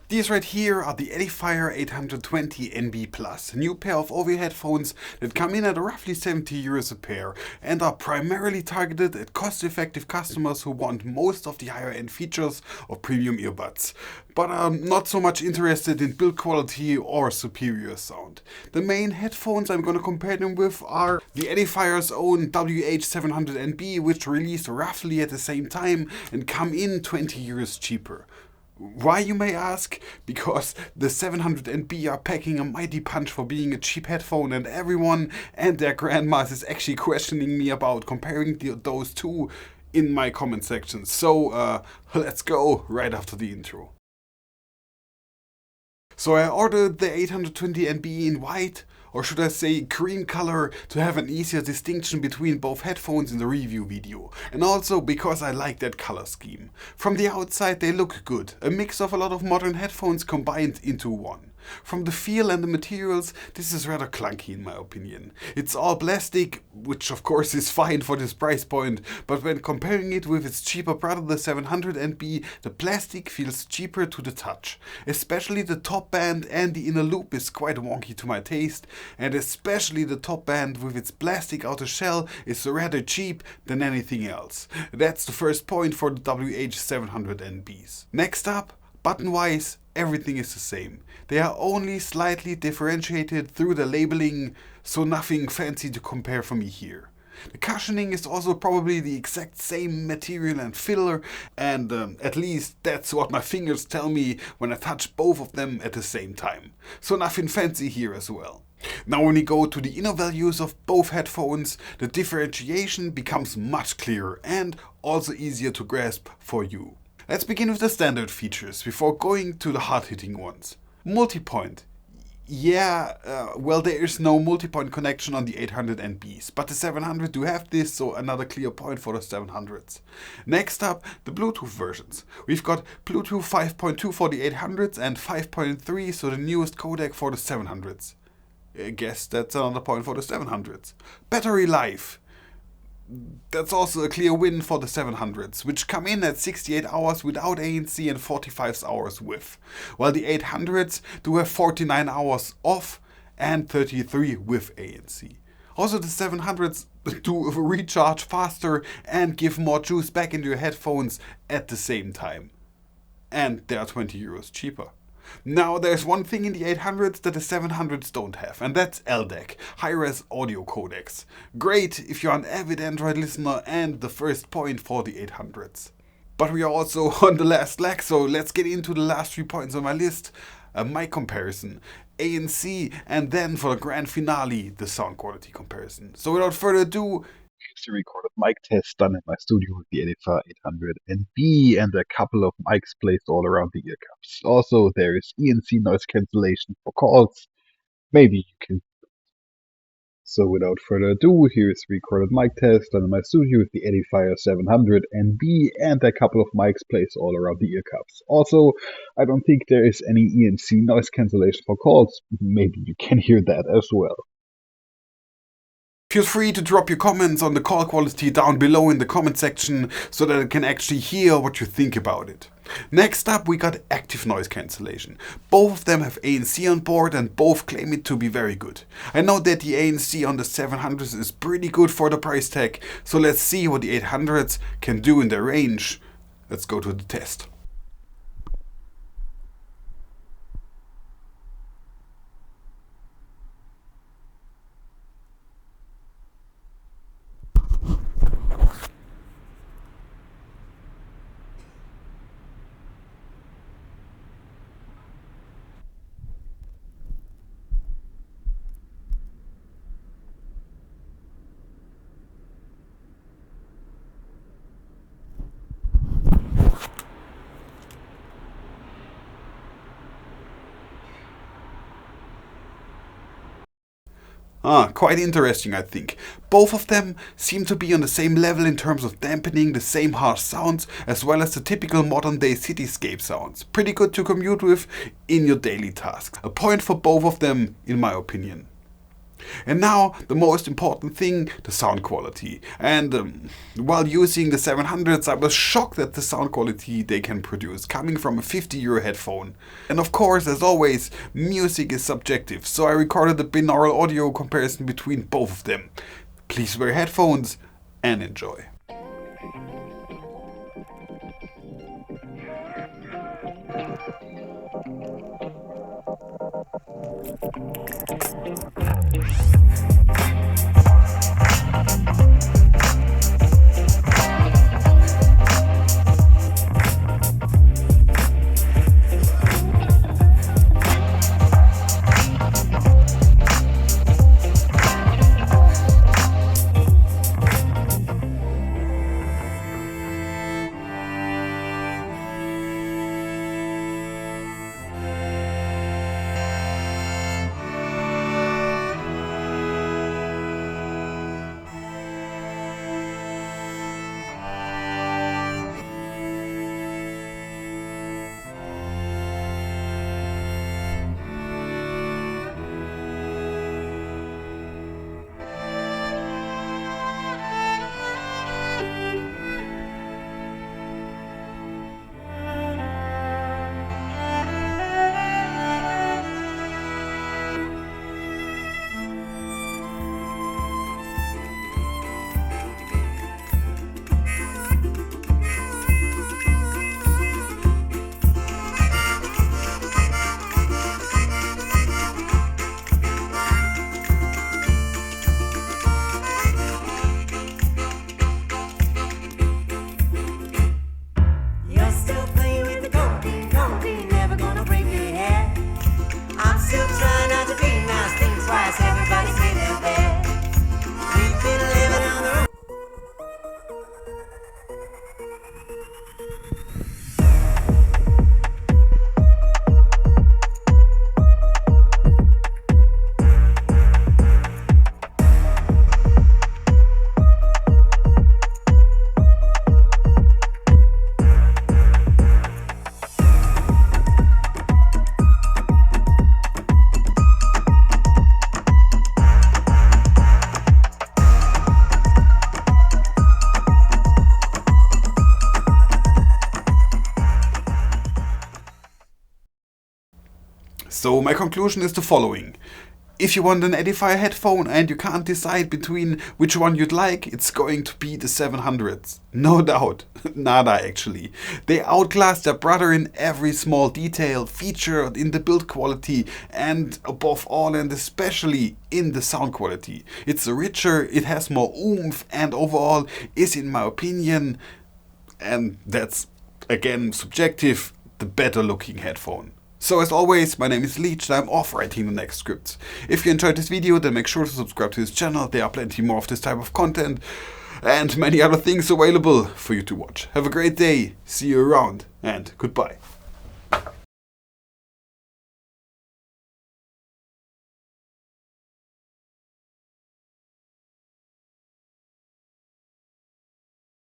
These right here are the Edifier 820NB Plus, a new pair of Overear headphones that come in at roughly 70 euros a pair and are primarily targeted at cost-effective customers who want most of the higher-end features of premium earbuds, but are not so much interested in build quality or superior sound. The main headphones I'm going to compare them with are the Edifier's own WH700NB, which released roughly at the same time and come in 20 euros cheaper. Why, you may ask? Because the 700NB are packing a mighty punch for being a cheap headphone, and everyone and their grandmas is actually questioning me about comparing those two in my comment section. So let's go right after the intro. So I ordered the 820NB in white, or should I say cream color, to have an easier distinction between both headphones in the review video, and also because I like that color scheme. From the outside they look good, a mix of a lot of modern headphones combined into one. From the feel and the materials, this is rather clunky in my opinion. It's all plastic, which of course is fine for this price point, but when comparing it with its cheaper brother the 700NB, the plastic feels cheaper to the touch. Especially the top band and the inner loop is quite wonky to my taste, and especially the top band with its plastic outer shell is rather cheap than anything else. That's the first point for the WH700NBs. Next up, button-wise, everything is the same. They are only slightly differentiated through the labeling, so nothing fancy to compare for me here. The cushioning is also probably the exact same material and filler, and at least that's what my fingers tell me when I touch both of them at the same time. So nothing fancy here as well. Now when we go to the inner values of both headphones, the differentiation becomes much clearer and also easier to grasp for you. Let's begin with the standard features before going to the hard-hitting ones. Multipoint. Well, there is no multipoint connection on the 800NBs, but the 700 do have this, so another clear point for the 700s. Next up, the Bluetooth versions. We've got Bluetooth 5.2 for the 800s and 5.3, so the newest codec for the 700s. I guess that's another point for the 700s. Battery life. That's also a clear win for the 700s, which come in at 68 hours without ANC and 45 hours with, while the 800s do have 49 hours off and 33 with ANC. Also the 700s do recharge faster and give more juice back into your headphones at the same time. And they are 20 euros cheaper. Now there's one thing in the 800s that the 700s don't have, and that's LDAC, high-res audio codecs. Great if you're an avid Android listener and the first point for the 800s. But we are also on the last leg, so let's get into the last 3 points on my list. A mic comparison, ANC, and then for the grand finale, the sound quality comparison. So without further ado, here's the recorded mic test done in my studio with the Edifier 800NB and a couple of mics placed all around the ear cups. Also, there is ENC noise cancellation for calls. Maybe you can. So without further ado, here's the recorded mic test done in my studio with the Edifier 700NB and a couple of mics placed all around the ear cups. Also, I don't think there is any ENC noise cancellation for calls. Maybe you can hear that as well. Feel free to drop your comments on the call quality down below in the comment section so that I can actually hear what you think about it. Next up, we got active noise cancellation. Both of them have ANC on board and both claim it to be very good. I know that the ANC on the 700s is pretty good for the price tag, so let's see what the 800s can do in their range. Let's go to the test. Quite interesting, I think. Both of them seem to be on the same level in terms of dampening the same harsh sounds, as well as the typical modern day cityscape sounds. Pretty good to commute with in your daily tasks. A point for both of them, in my opinion. And now the most important thing, the sound quality. And while using the 700s, I was shocked at the sound quality they can produce, coming from a €50 headphone. And of course, as always, music is subjective, so I recorded a binaural audio comparison between both of them. Please wear headphones and enjoy. So my conclusion is the following. If you want an Edifier headphone and you can't decide between which one you'd like, it's going to be the 700s. No doubt. Nada actually. They outclass their brother in every small detail, feature, in the build quality, and above all and especially in the sound quality. It's richer, it has more oomph, and overall is, in my opinion, and that's again subjective, the better looking headphone. So as always, my name is Leechtm and I'm off writing the next scripts. If you enjoyed this video, then make sure to subscribe to this channel. There are plenty more of this type of content and many other things available for you to watch. Have a great day, see you around, and goodbye.